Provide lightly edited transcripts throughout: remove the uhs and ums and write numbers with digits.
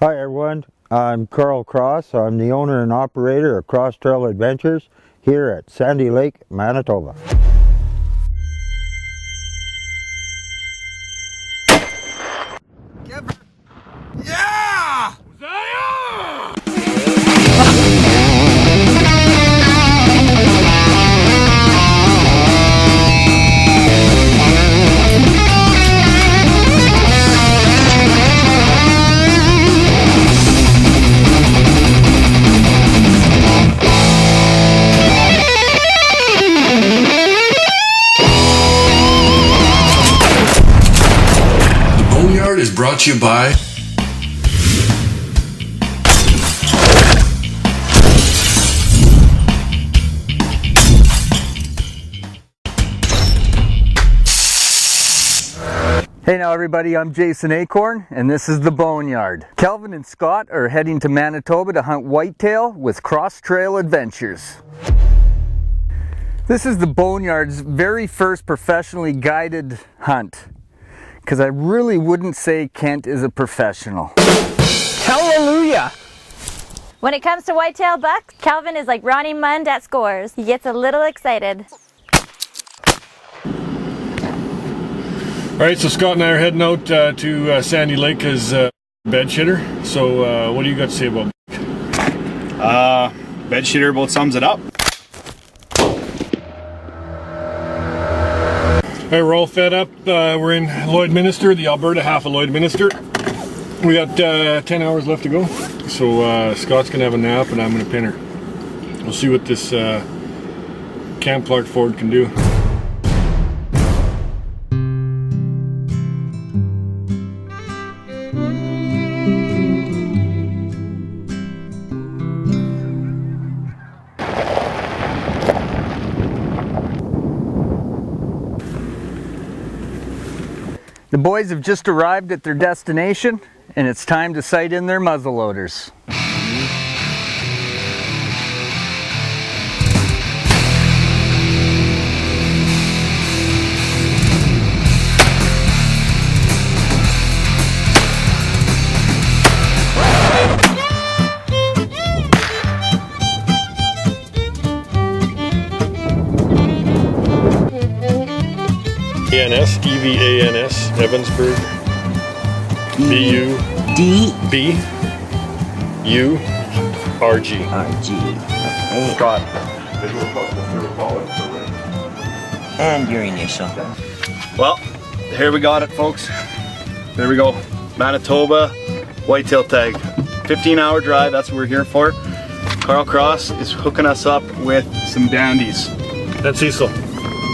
Hi everyone, I'm Carl Cross. I'm the owner and operator of Cross Trail Adventures here at Sandy Lake, Manitoba. Yeah! Boneyard is brought to you by Hey now everybody, I'm Jason Acorn and this is the Boneyard. Kelvin and Scott are heading to Manitoba to hunt whitetail with Cross Trail Adventures. This is the Boneyard's very first professionally guided hunt, because I really wouldn't say Kent is a professional. Hallelujah! When it comes to whitetail bucks, Calvin is like Ronnie Mund at scores. He gets a little excited. All right, so Scott and I are heading out to Sandy Lake as bed shitter. So what do you got to say about Bed shitter about sums it up. All right, we're all fed up. We're in Lloydminster, the Alberta half of Lloydminster. We got 10 hours left to go. So Scott's gonna have a nap and I'm gonna pin her. We'll see what this Camp Clark Ford can do. The boys have just arrived at their destination and it's time to sight in their muzzleloaders. EVANS, E-V-A-N-S, Evansburg, B-U-B-U-R-G. Scott. And your initial. Well, here we got it, folks. There we go. Manitoba whitetail tag. 15-hour drive, that's what we're here for. Carl Cross is hooking us up with some dandies. And Cecil.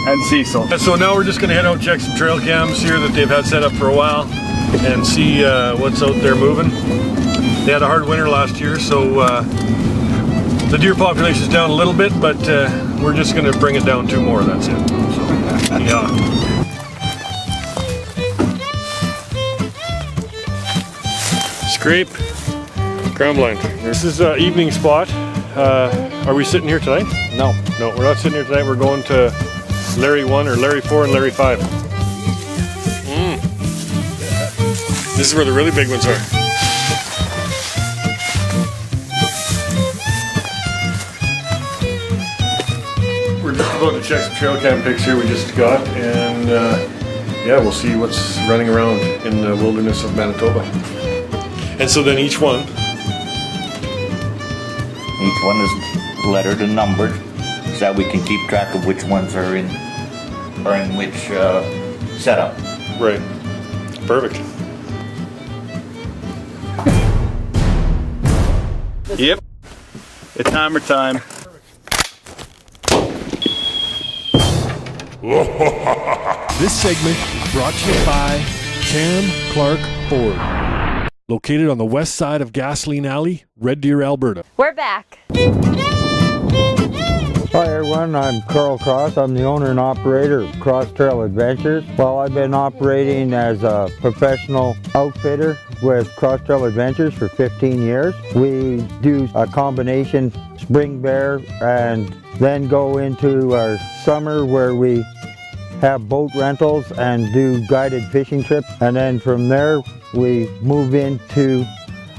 And Cecil. And so now we're just going to head out and check some trail cams here that they've had set up for a while and see what's out there moving. They had a hard winter last year, so the deer population's down a little bit, but we're just going to bring it down 2 more, that's it. So, yeah. Scrape, ground blind. This is an evening spot. Are we sitting here tonight? No, we're not sitting here tonight. We're going to Larry 1 or Larry 4 and Larry 5. This is where the really big ones are. We're just about to check some trail cam pics here we just got, and yeah, we'll see what's running around in the wilderness of Manitoba. And so then each one is lettered and numbered so that we can keep track of which ones are in which setup. Right. Perfect. Yep. It's hammer time. This segment is brought to you by Cam Clark Ford. Located on the west side of Gasoline Alley, Red Deer, Alberta. We're back. Hi everyone, I'm Carl Cross. I'm the owner and operator of Cross Trail Adventures. Well, I've been operating as a professional outfitter with Cross Trail Adventures for 15 years. We do a combination spring bear and then go into our summer where we have boat rentals and do guided fishing trips, and then from there we move into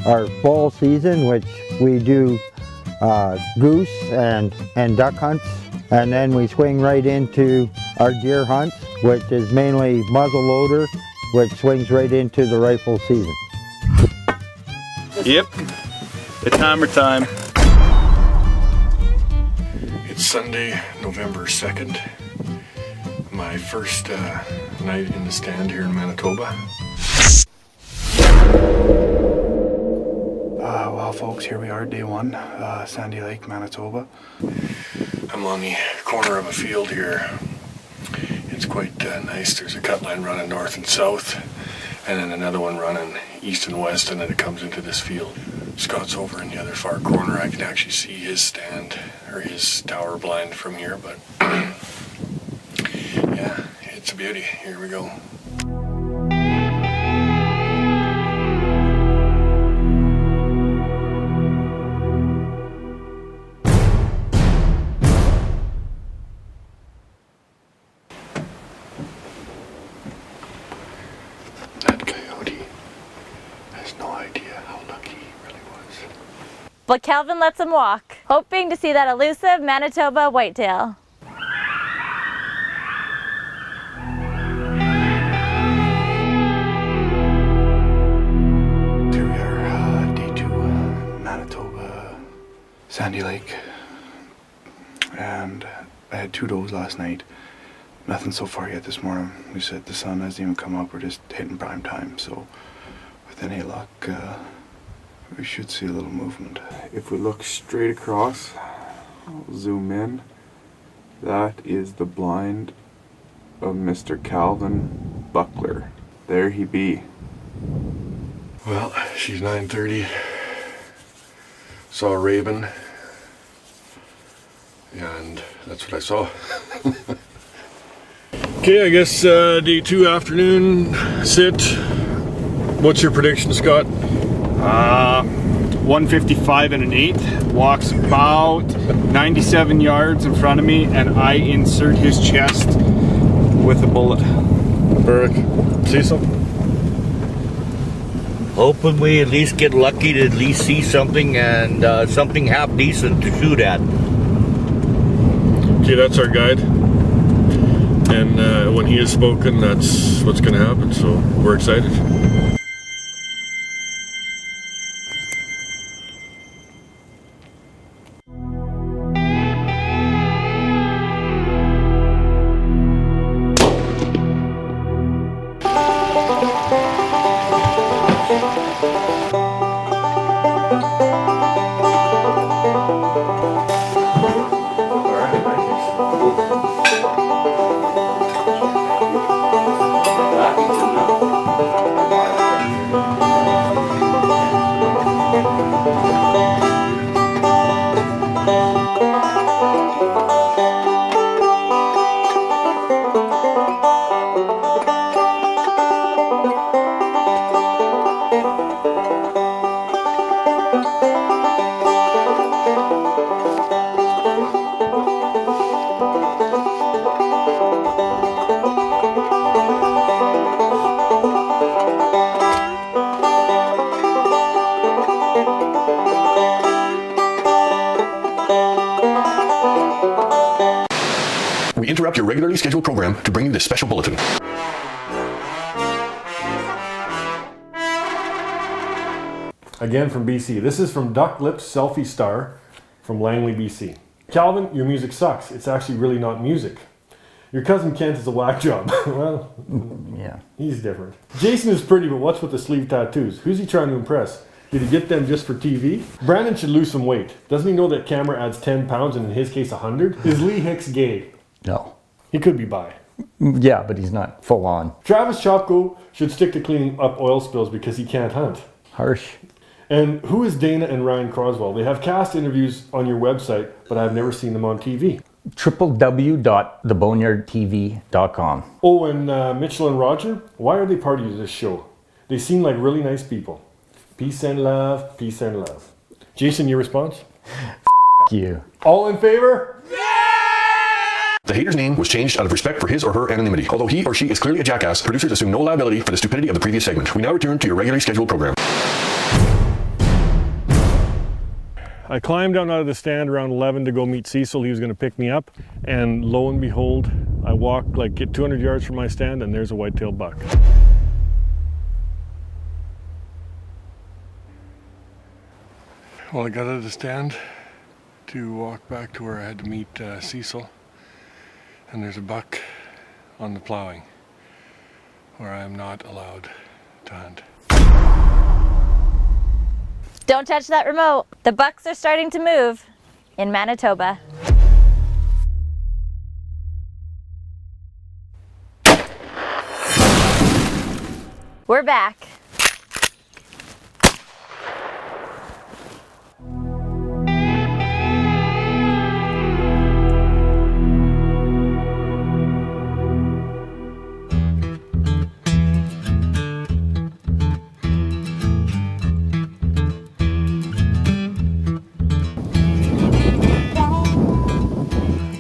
our fall season, which we do goose and duck hunts, and then we swing right into our deer hunts, which is mainly muzzleloader, which swings right into the rifle season. Yep, it's hammer time. It's Sunday, November 2nd. My first night in the stand here in Manitoba. Well, folks, here we are, day one, Sandy Lake, Manitoba. I'm on the corner of a field here. It's quite nice. There's a cut line running north and south, and then another one running east and west, and then it comes into this field. Scott's over in the other far corner. I can actually see his stand, or his tower blind from here, but yeah, it's a beauty. Here we go. That coyote has no idea how lucky he really was. But Calvin lets him walk, hoping to see that elusive Manitoba whitetail. Here we are, day two, Manitoba, Sandy Lake. And I had 2 does last night. Nothing so far yet this morning. We said the sun hasn't even come up. We're just hitting prime time. So with any luck, we should see a little movement. If we look straight across, I'll zoom in. That is the blind of Mr. Calvin Buckler. There he be. Well, she's 9:30. Saw a raven, and that's what I saw. Okay, I guess day 2 afternoon sit. What's your prediction, Scott? 155 and an 8, walks about 97 yards in front of me, and I insert his chest with a bullet. Burke, Cecil? Hoping we at least get lucky to at least see something, and something half decent to shoot at. Okay, that's our guide. And when he has spoken, that's what's going to happen, so we're excited. We interrupt your regularly scheduled program to bring you this special bulletin. Again from BC. This is from Duck Lips Selfie Star from Langley, BC. Calvin, your music sucks. It's actually really not music. Your cousin Kent is a whack job. Well, Yeah. he's different. Jason is pretty, but what's with the sleeve tattoos? Who's he trying to impress? Did he get them just for TV? Brandon should lose some weight. Doesn't he know that camera adds 10 pounds and in his case 100? Is Lee Hicks gay? No. He could be bi. Yeah, but he's not full on. Travis Chopko should stick to cleaning up oil spills because he can't hunt. Harsh. And who is Dana and Ryan Croswell? They have cast interviews on your website, but I've never seen them on TV. www.theboneyardtv.com. Oh, and Mitchell and Roger, why are they part of this show? They seem like really nice people. Peace and love, peace and love. Jason, your response? F*** you. All in favor? The hater's name was changed out of respect for his or her anonymity. Although he or she is clearly a jackass, producers assume no liability for the stupidity of the previous segment. We now return to your regularly scheduled program. I climbed down out of the stand around 11 to go meet Cecil. He was going to pick me up, and lo and behold, I walk like get 200 yards from my stand and there's a whitetail buck. Well, I got out of the stand to walk back to where I had to meet Cecil, and there's a buck on the plowing where I am not allowed to hunt. Don't touch that remote. The bucks are starting to move in Manitoba. We're back.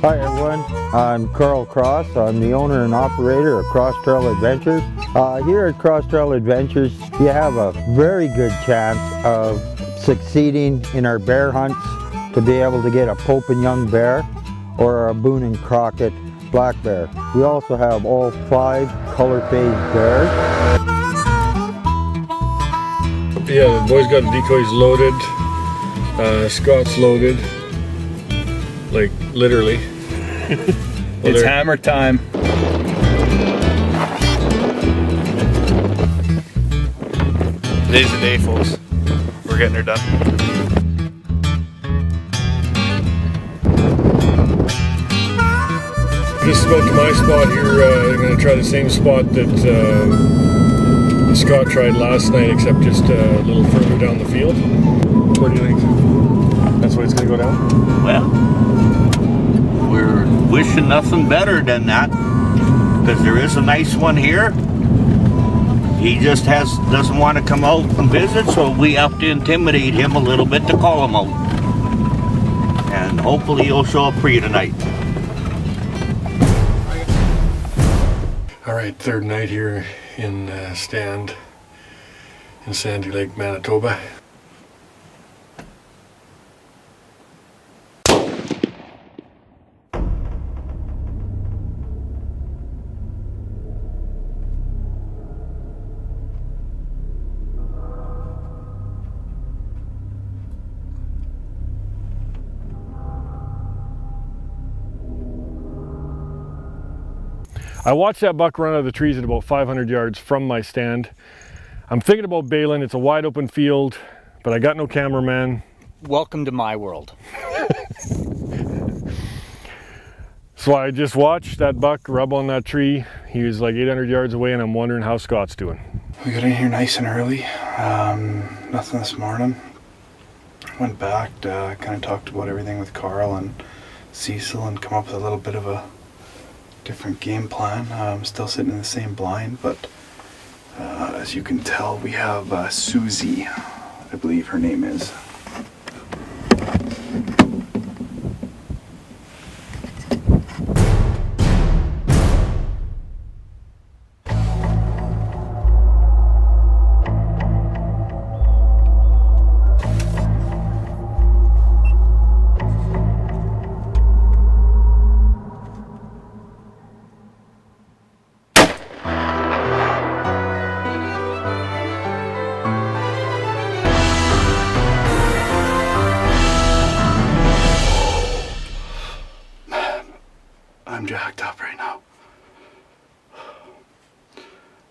Hi everyone, I'm Carl Cross. I'm the owner and operator of Cross Trail Adventures. Here at Cross Trail Adventures, you have a very good chance of succeeding in our bear hunts to be able to get a Pope and Young bear or a Boone and Crockett black bear. We also have all 5 color phase bears. Yeah, the boys got the decoys loaded, Scott's loaded, like literally. It's hammer time. Today's the day, folks. We're getting her done. Just about to my spot here. I'm going to try the same spot that Scott tried last night, except just a little further down the field. What do you think? That's what it's going to go down? Well, we're wishing nothing better than that, because there is a nice one here. He just doesn't want to come out and visit, so we have to intimidate him a little bit to call him out. And hopefully he'll show up for you tonight. All right, third night here in stand in Sandy Lake, Manitoba. I watched that buck run out of the trees at about 500 yards from my stand. I'm thinking about bailing. It's a wide open field, but I got no cameraman. Welcome to my world. So I just watched that buck rub on that tree. He was like 800 yards away, and I'm wondering how Scott's doing. We got in here nice and early. Nothing this morning. Went back to kind of talked about everything with Carl and Cecil and come up with a little bit of a different game plan. I'm still sitting in the same blind, but as you can tell, we have Susie, I believe her name is. I'm jacked up right now.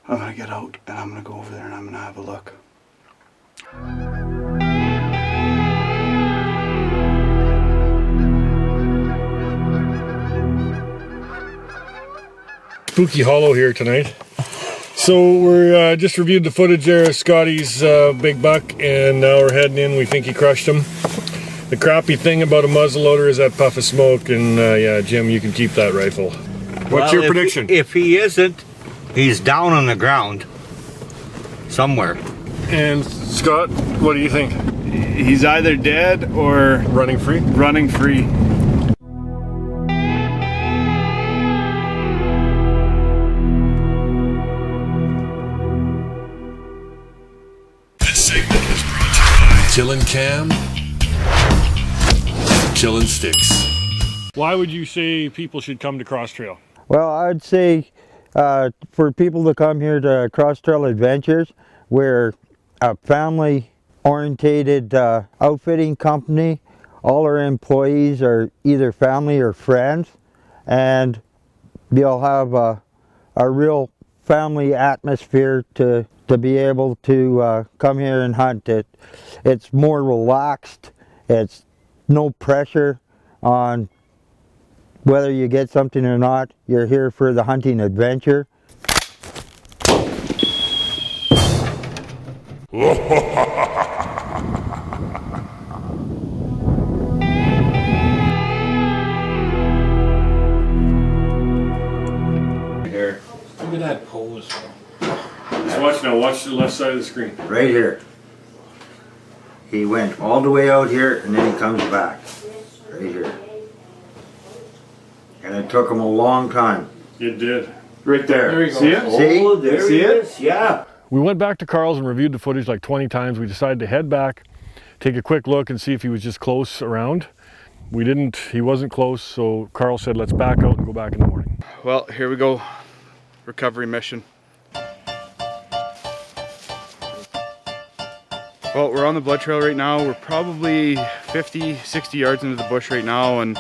I'm gonna get out and I'm gonna go over there and I'm gonna have a look. Spooky Hollow here tonight. So we're just reviewed the footage there of Scotty's big buck, and now we're heading in. We think he crushed him. The crappy thing about a muzzleloader is that puff of smoke, and yeah, Jim, you can keep that rifle. What's your prediction? If he isn't, he's down on the ground somewhere. And Scott, what do you think? He's either dead or Running free? running free. This segment is brought to you by Till and Cam chillin' sticks. Why would you say people should come to Cross Trail? Well, I'd say for people to come here to Cross Trail Adventures, we're a family-orientated outfitting company. All our employees are either family or friends, and you'll have a real family atmosphere to be able to come here and hunt. It's more relaxed. It's no pressure on whether you get something or not. You're here for the hunting adventure. Here. Look at that pose. Watch now, watch the left side of the screen. Right here. He went all the way out here and then he comes back. Right here. And it took him a long time. It did. Right there. There you go. See it? See? Oh, there See it it? is, yeah. We went back to Carl's and reviewed the footage like 20 times. We decided to head back, take a quick look and see if he was just close around. We didn't, he wasn't close, so Carl said let's back out and go back in the morning. Well, here we go. Recovery mission. Well, we're on the blood trail right now. We're probably 50, 60 yards into the bush right now, and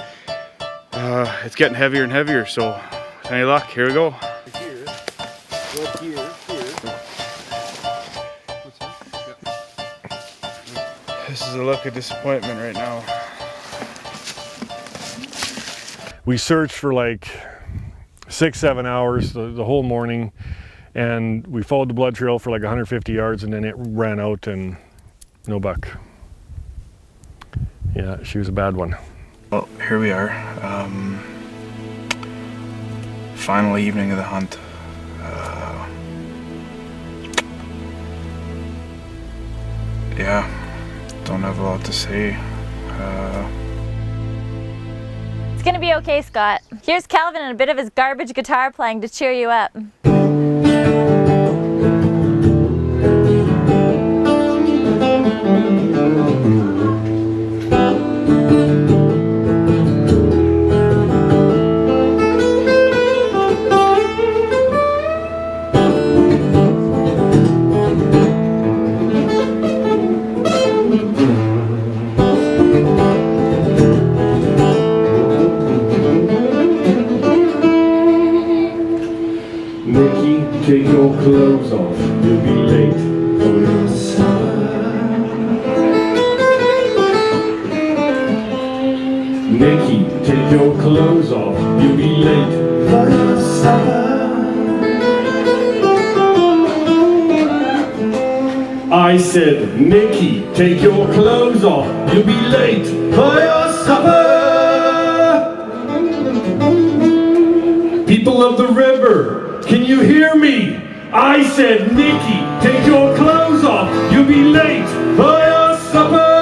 it's getting heavier and heavier, so any luck, here we go. This is a look of disappointment right now. We searched for like 6-7 hours the whole morning, and we followed the blood trail for like 150 yards, and then it ran out and no buck. Yeah, she was a bad one. Well, here we are. Final evening of the hunt. Yeah, don't have a lot to say. It's gonna be okay, Scott. Here's Calvin and a bit of his garbage guitar playing to cheer you up. Take your clothes off, you'll be late for your supper. Nikki, take your clothes off, you'll be late for your supper. I said, Nikki, take your clothes off, you'll be late for your supper. People of the river, can you hear me? I said, Nikki, take your clothes off. You'll be late for your supper.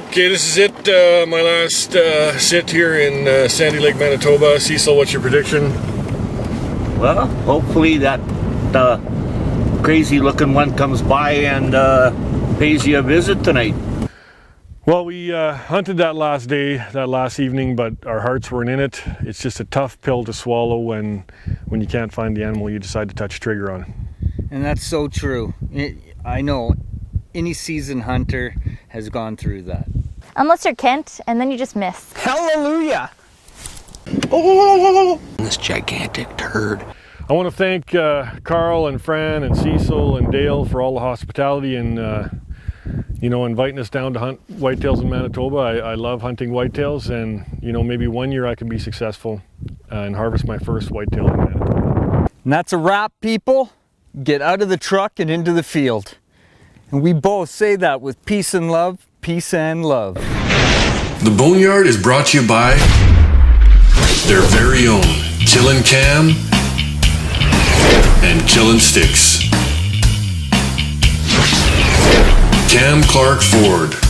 Okay, this is it, my last sit here in Sandy Lake, Manitoba. Cecil, what's your prediction? Well, hopefully that crazy looking one comes by and pays you a visit tonight. Well, we hunted that last day, that last evening, but our hearts weren't in it. It's just a tough pill to swallow when you can't find the animal you decide to touch trigger on. And that's so true. I know any seasoned hunter has gone through that. Unless you're Kent, and then you just miss. Hallelujah! This gigantic turd. I want to thank Carl and Fran and Cecil and Dale for all the hospitality and you know, inviting us down to hunt whitetails in Manitoba. I love hunting whitetails, and you know, maybe one year I can be successful and harvest my first whitetail in Manitoba. And that's a wrap, people. Get out of the truck and into the field. And we both say that with peace and love, peace and love. The Boneyard is brought to you by their very own Killin' Cam and Killin' Sticks. Cam Clark Ford.